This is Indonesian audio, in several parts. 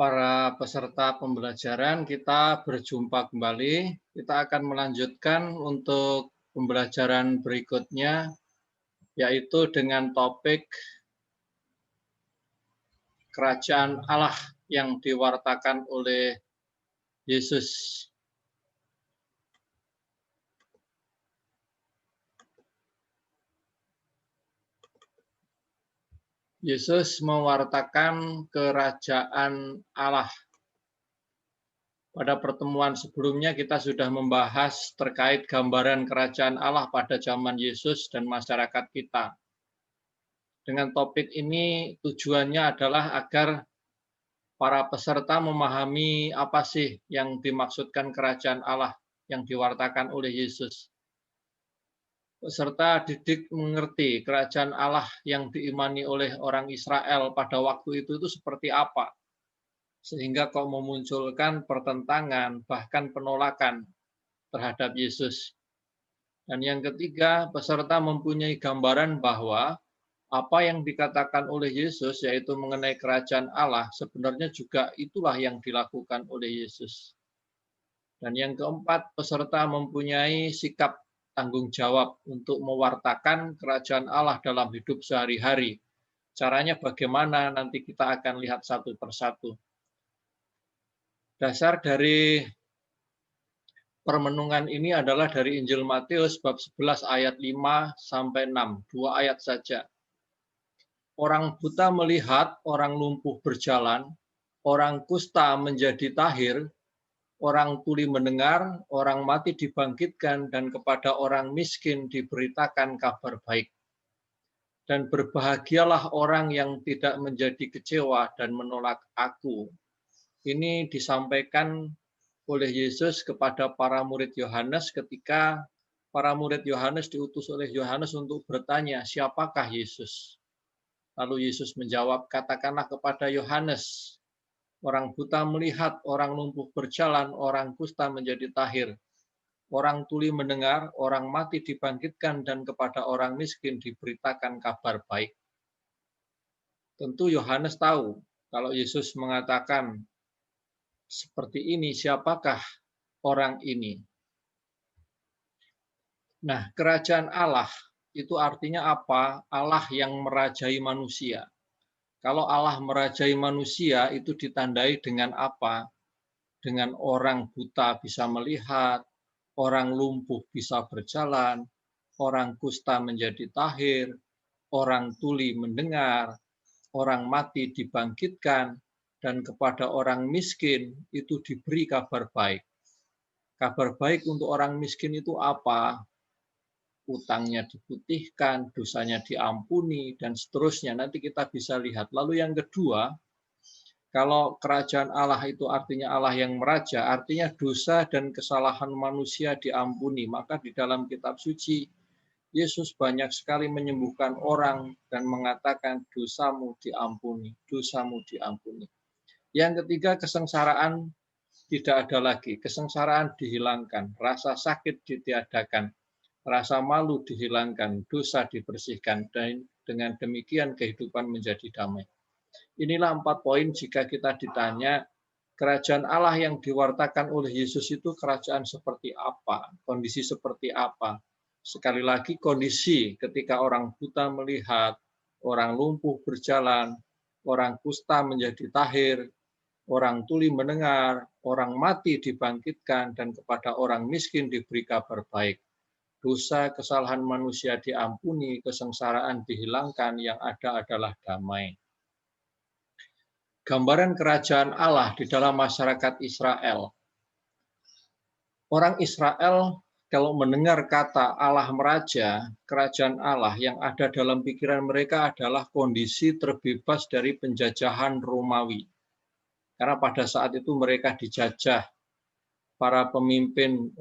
Para peserta pembelajaran, kita berjumpa kembali. Kita akan melanjutkan untuk pembelajaran berikutnya, yaitu dengan topik Kerajaan Allah yang diwartakan oleh Yesus. Yesus mewartakan kerajaan Allah. Pada pertemuan sebelumnya kita sudah membahas terkait gambaran kerajaan Allah pada zaman Yesus dan masyarakat kita. Dengan topik ini tujuannya adalah agar para peserta memahami apa sih yang dimaksudkan kerajaan Allah yang diwartakan oleh Yesus. Peserta didik mengerti kerajaan Allah yang diimani oleh orang Israel pada waktu itu seperti apa, sehingga kok memunculkan pertentangan, bahkan penolakan terhadap Yesus. Dan yang ketiga, peserta mempunyai gambaran bahwa apa yang dikatakan oleh Yesus, yaitu mengenai kerajaan Allah, sebenarnya juga itulah yang dilakukan oleh Yesus. Dan yang keempat, peserta mempunyai sikap tanggung jawab untuk mewartakan kerajaan Allah dalam hidup sehari-hari. Caranya bagaimana, nanti kita akan lihat satu persatu. Dasar dari permenungan ini adalah dari Injil Matius bab 11 ayat 5 sampai 6, 2 ayat saja. Orang buta melihat, orang lumpuh berjalan, orang kusta menjadi tahir, orang tuli mendengar, orang mati dibangkitkan, dan kepada orang miskin diberitakan kabar baik. Dan berbahagialah orang yang tidak menjadi kecewa dan menolak aku. Ini disampaikan oleh Yesus kepada para murid Yohanes ketika para murid Yohanes diutus oleh Yohanes untuk bertanya, siapakah Yesus? Lalu Yesus menjawab, katakanlah kepada Yohanes, orang buta melihat, orang lumpuh berjalan, orang kusta menjadi tahir, orang tuli mendengar, orang mati dibangkitkan, dan kepada orang miskin diberitakan kabar baik. Tentu Yohanes tahu kalau Yesus mengatakan seperti ini, siapakah orang ini? Nah, kerajaan Allah itu artinya apa? Allah yang merajai manusia. Kalau Allah merajai manusia itu ditandai dengan apa? Dengan orang buta bisa melihat, orang lumpuh bisa berjalan, orang kusta menjadi tahir, orang tuli mendengar, orang mati dibangkitkan, dan kepada orang miskin itu diberi kabar baik. Kabar baik untuk orang miskin itu apa? Utangnya diputihkan, dosanya diampuni, dan seterusnya. Nanti kita bisa lihat. Lalu yang kedua, kalau kerajaan Allah itu artinya Allah yang meraja, artinya dosa dan kesalahan manusia diampuni. Maka di dalam kitab suci, Yesus banyak sekali menyembuhkan orang dan mengatakan dosamu diampuni, dosamu diampuni. Yang ketiga, kesengsaraan tidak ada lagi. Kesengsaraan dihilangkan, rasa sakit ditiadakan, rasa malu dihilangkan, dosa dibersihkan, dan dengan demikian kehidupan menjadi damai. Inilah 4 poin jika kita ditanya kerajaan Allah yang diwartakan oleh Yesus itu kerajaan seperti apa, kondisi seperti apa. Sekali lagi kondisi ketika orang buta melihat, orang lumpuh berjalan, orang kusta menjadi tahir, orang tuli mendengar, orang mati dibangkitkan, dan kepada orang miskin diberi kabar baik. Dosa kesalahan manusia diampuni, kesengsaraan dihilangkan, yang ada adalah damai. Gambaran kerajaan Allah di dalam masyarakat Israel. Orang Israel kalau mendengar kata Allah meraja, kerajaan Allah yang ada dalam pikiran mereka adalah kondisi terbebas dari penjajahan Romawi. Karena pada saat itu mereka dijajah, para pemimpin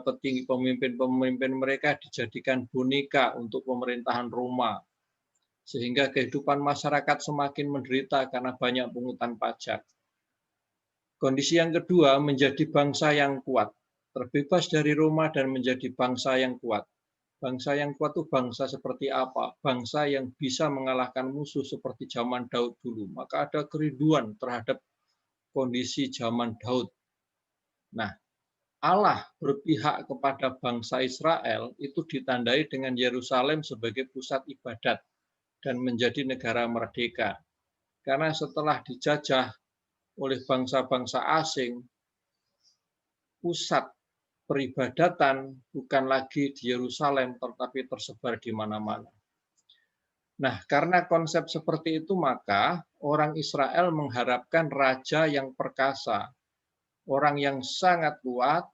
petinggi pemimpin mereka dijadikan boneka untuk pemerintahan Roma, sehingga kehidupan masyarakat semakin menderita karena banyak pungutan pajak. Kondisi yang kedua, menjadi bangsa yang kuat, terbebas dari Roma dan menjadi bangsa yang kuat. Bangsa yang kuat itu bangsa seperti apa? Bangsa yang bisa mengalahkan musuh seperti zaman Daud dulu. Maka ada kerinduan terhadap kondisi zaman Daud. Nah, Allah berpihak kepada bangsa Israel itu ditandai dengan Yerusalem sebagai pusat ibadat dan menjadi negara merdeka. Karena setelah dijajah oleh bangsa-bangsa asing, pusat peribadatan bukan lagi di Yerusalem, tetapi tersebar di mana-mana. Nah, karena konsep seperti itu, maka orang Israel mengharapkan raja yang perkasa, orang yang sangat kuat,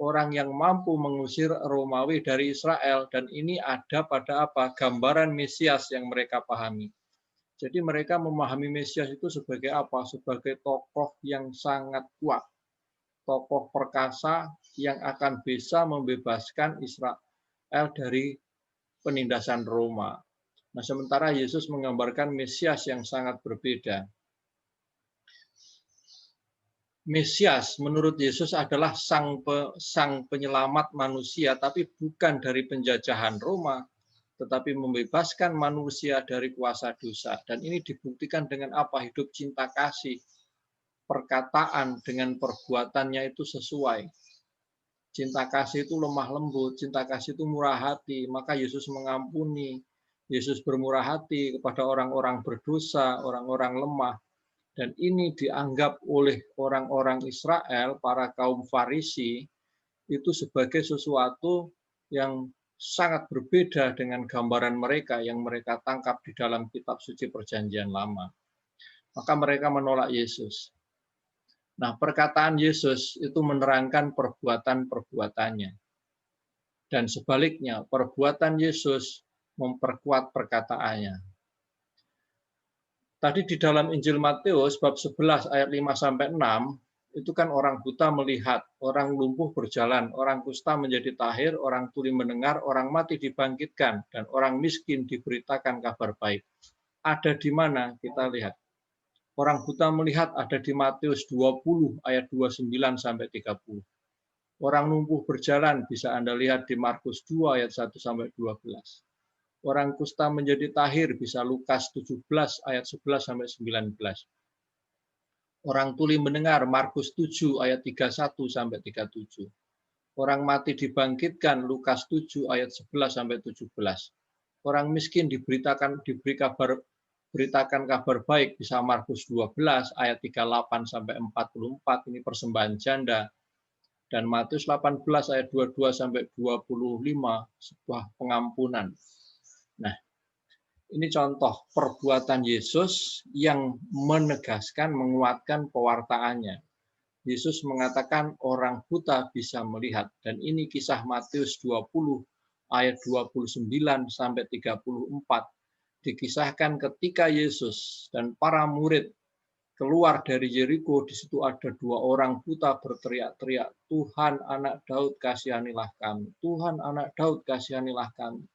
orang yang mampu mengusir Romawi dari Israel, dan ini ada pada apa? Gambaran Mesias yang mereka pahami. Jadi mereka memahami Mesias itu sebagai apa? Sebagai tokoh yang sangat kuat, tokoh perkasa yang akan bisa membebaskan Israel dari penindasan Roma. Nah, sementara Yesus menggambarkan Mesias yang sangat berbeda. Mesias menurut Yesus adalah sang penyelamat manusia, tapi bukan dari penjajahan Roma, tetapi membebaskan manusia dari kuasa dosa. Dan ini dibuktikan dengan apa? Hidup cinta kasih, perkataan dengan perbuatannya itu sesuai. Cinta kasih itu lemah lembut, cinta kasih itu murah hati, maka Yesus mengampuni. Yesus bermurah hati kepada orang-orang berdosa, orang-orang lemah. Dan ini dianggap oleh orang-orang Israel, para kaum Farisi, itu sebagai sesuatu yang sangat berbeda dengan gambaran mereka yang mereka tangkap di dalam kitab suci Perjanjian Lama. Maka mereka menolak Yesus. Nah, perkataan Yesus itu menerangkan perbuatan-perbuatannya. Dan sebaliknya, perbuatan Yesus memperkuat perkataannya. Tadi di dalam Injil Matius bab 11 ayat 5 sampai 6 itu kan orang buta melihat, orang lumpuh berjalan, orang kusta menjadi tahir, orang tuli mendengar, orang mati dibangkitkan, dan orang miskin diberitakan kabar baik. Ada di mana? Kita lihat. Orang buta melihat ada di Matius 20 ayat 29 sampai 30. Orang lumpuh berjalan bisa Anda lihat di Markus 2 ayat 1 sampai 12. Orang kusta menjadi tahir bisa Lukas 17 ayat 11 sampai 19. Orang tuli mendengar Markus 7 ayat 31 sampai 37. Orang mati dibangkitkan Lukas 7 ayat 11 sampai 17. Orang miskin beritakan kabar baik bisa Markus 12 ayat 38 sampai 44, ini persembahan janda. Dan Matius 18 ayat 22 sampai 25 sebuah pengampunan. Nah, ini contoh perbuatan Yesus yang menegaskan, menguatkan pewartaannya. Yesus mengatakan orang buta bisa melihat. Dan ini kisah Matius 20 ayat 29 sampai 34. Dikisahkan ketika Yesus dan para murid keluar dari Yeriko, di situ ada dua orang buta berteriak-teriak, Tuhan anak Daud kasihanilah kami. Tuhan anak Daud kasihanilah kami.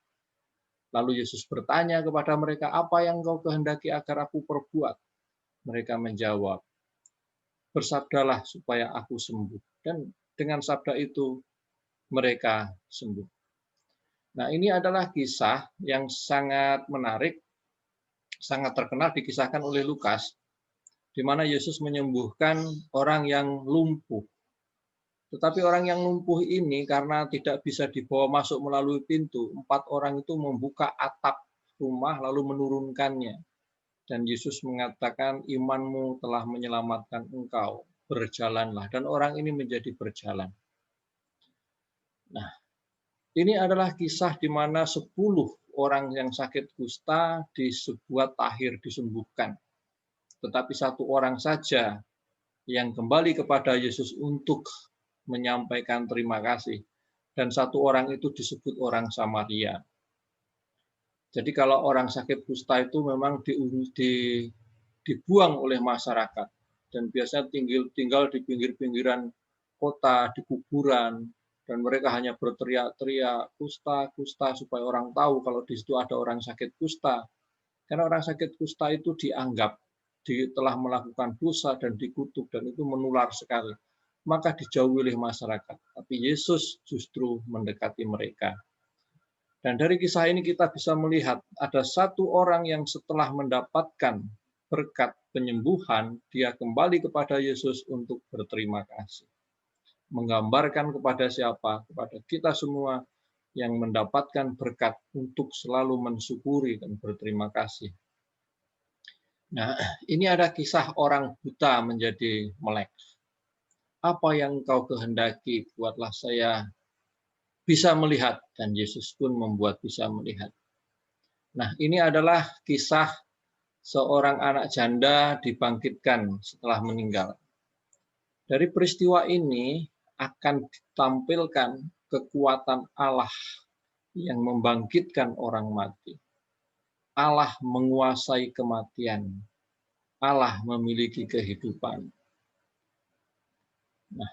Lalu Yesus bertanya kepada mereka, apa yang kau kehendaki agar aku perbuat? Mereka menjawab, bersabdalah supaya aku sembuh. Dan dengan sabda itu mereka sembuh. Nah, ini adalah kisah yang sangat menarik, sangat terkenal dikisahkan oleh Lukas, di mana Yesus menyembuhkan orang yang lumpuh. Tetapi orang yang lumpuh ini karena tidak bisa dibawa masuk melalui pintu, 4 orang itu membuka atap rumah lalu menurunkannya. Dan Yesus mengatakan, imanmu telah menyelamatkan engkau, berjalanlah. Dan orang ini menjadi berjalan. Nah, ini adalah kisah di mana 10 orang yang sakit kusta di sebuah tahir disembuhkan. Tetapi 1 orang saja yang kembali kepada Yesus untuk menyampaikan terima kasih. Dan 1 orang itu disebut orang Samaria. Jadi kalau orang sakit kusta itu memang dibuang oleh masyarakat. Dan biasanya tinggal di pinggir-pinggiran kota, di kuburan. Dan mereka hanya berteriak-teriak, kusta, kusta, supaya orang tahu kalau di situ ada orang sakit kusta. Karena orang sakit kusta itu dianggap telah melakukan dosa dan dikutuk, dan itu menular sekali. Maka dijauhi oleh masyarakat. Tapi Yesus justru mendekati mereka. Dan dari kisah ini kita bisa melihat ada 1 orang yang setelah mendapatkan berkat penyembuhan, dia kembali kepada Yesus untuk berterima kasih. Menggambarkan kepada siapa? Kepada kita semua yang mendapatkan berkat untuk selalu mensyukuri dan berterima kasih. Nah, ini ada kisah orang buta menjadi melek. Apa yang engkau kehendaki, buatlah saya bisa melihat, dan Yesus pun membuat bisa melihat. Nah, ini adalah kisah seorang anak janda dibangkitkan setelah meninggal. Dari peristiwa ini akan ditampilkan kekuatan Allah yang membangkitkan orang mati. Allah menguasai kematian. Allah memiliki kehidupan. Nah,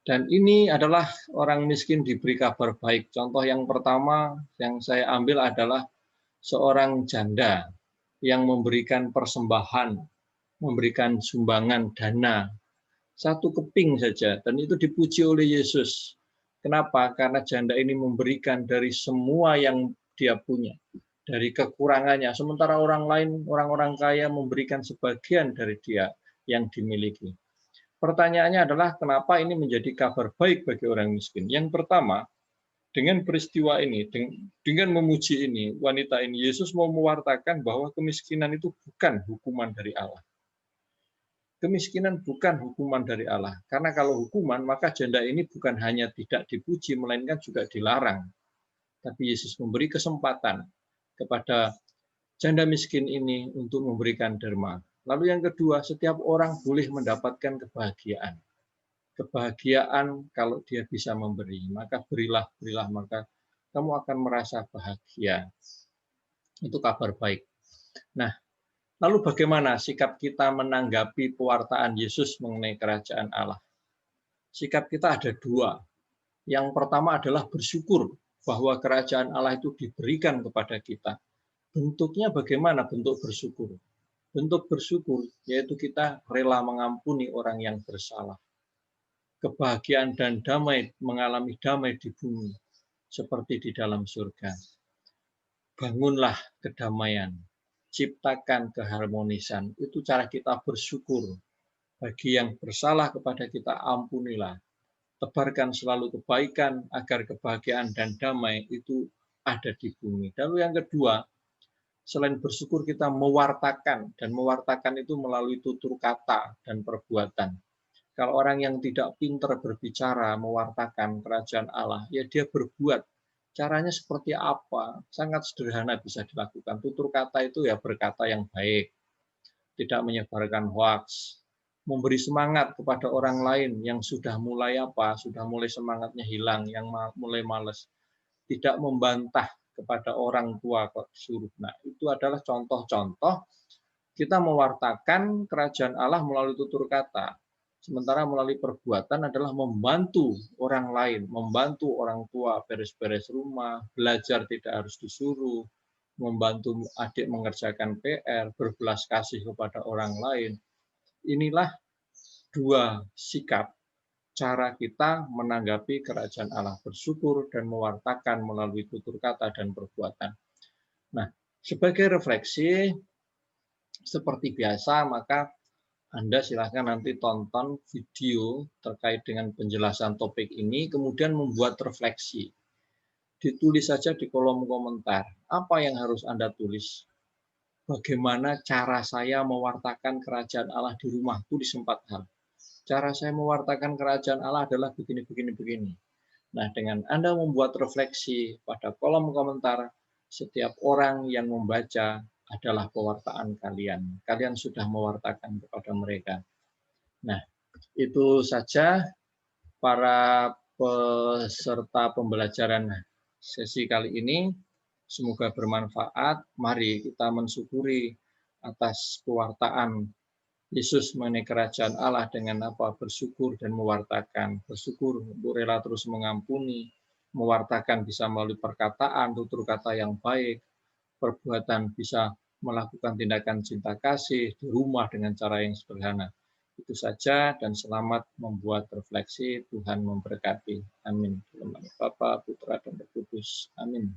dan ini adalah orang miskin diberi kabar baik. Contoh yang pertama yang saya ambil adalah seorang janda yang memberikan persembahan, memberikan sumbangan dana, 1 keping saja, dan itu dipuji oleh Yesus. Kenapa? Karena janda ini memberikan dari semua yang dia punya, dari kekurangannya. Sementara orang lain, orang-orang kaya memberikan sebagian dari dia yang dimiliki. Pertanyaannya adalah kenapa ini menjadi kabar baik bagi orang miskin? Yang pertama, dengan peristiwa ini, dengan memuji ini, wanita ini, Yesus mau mewartakan bahwa kemiskinan itu bukan hukuman dari Allah. Kemiskinan bukan hukuman dari Allah. Karena kalau hukuman, maka janda ini bukan hanya tidak dipuji, melainkan juga dilarang. Tapi Yesus memberi kesempatan kepada janda miskin ini untuk memberikan derma. Lalu yang kedua, setiap orang boleh mendapatkan kebahagiaan. Kebahagiaan kalau dia bisa memberi, maka berilah, maka kamu akan merasa bahagia. Itu kabar baik. Nah, lalu bagaimana sikap kita menanggapi pewartaan Yesus mengenai kerajaan Allah? Sikap kita ada 2. Yang pertama adalah bersyukur bahwa kerajaan Allah itu diberikan kepada kita. Bentuknya bagaimana bentuk bersyukur? Bentuk bersyukur yaitu kita rela mengampuni orang yang bersalah. Kebahagiaan dan damai, mengalami damai di bumi, seperti di dalam surga. Bangunlah kedamaian, ciptakan keharmonisan. Itu cara kita bersyukur. Bagi yang bersalah kepada kita, ampunilah. Tebarkan selalu kebaikan, agar kebahagiaan dan damai itu ada di bumi. Lalu yang kedua, selain bersyukur kita mewartakan, dan mewartakan itu melalui tutur kata dan perbuatan. Kalau orang yang tidak pintar berbicara, mewartakan kerajaan Allah, ya dia berbuat. Caranya seperti apa? Sangat sederhana bisa dilakukan. Tutur kata itu ya berkata yang baik, tidak menyebarkan hoax, memberi semangat kepada orang lain yang sudah mulai semangatnya hilang, yang mulai malas, tidak membantah kepada orang tua kok disuruh. Nah, itu adalah contoh-contoh kita mewartakan kerajaan Allah melalui tutur kata. Sementara melalui perbuatan adalah membantu orang lain, membantu orang tua beres-beres rumah, belajar tidak harus disuruh, membantu adik mengerjakan PR, berbelas kasih kepada orang lain. Inilah 2 sikap cara kita menanggapi kerajaan Allah, bersyukur dan mewartakan melalui tutur kata dan perbuatan. Nah, sebagai refleksi, seperti biasa, maka Anda silahkan nanti tonton video terkait dengan penjelasan topik ini, kemudian membuat refleksi. Ditulis saja di kolom komentar, apa yang harus Anda tulis? Bagaimana cara saya mewartakan kerajaan Allah di rumah? Tulis 4 hal. Cara saya mewartakan kerajaan Allah adalah begini, begini, begini. Nah, dengan Anda membuat refleksi pada kolom komentar, setiap orang yang membaca adalah pewartaan kalian. Kalian sudah mewartakan kepada mereka. Nah, itu saja para peserta pembelajaran sesi kali ini. Semoga bermanfaat. Mari kita mensyukuri atas pewartaan Yesus mengenai kerajaan Allah dengan apa? Bersyukur dan mewartakan. Bersyukur untuk rela terus mengampuni, mewartakan bisa melalui perkataan, tutur kata yang baik, perbuatan bisa melakukan tindakan cinta kasih di rumah dengan cara yang sederhana. Itu saja dan selamat membuat refleksi. Tuhan memberkati. Amin. Dalam nama Bapa, Putra, dan Roh Kudus. Amin.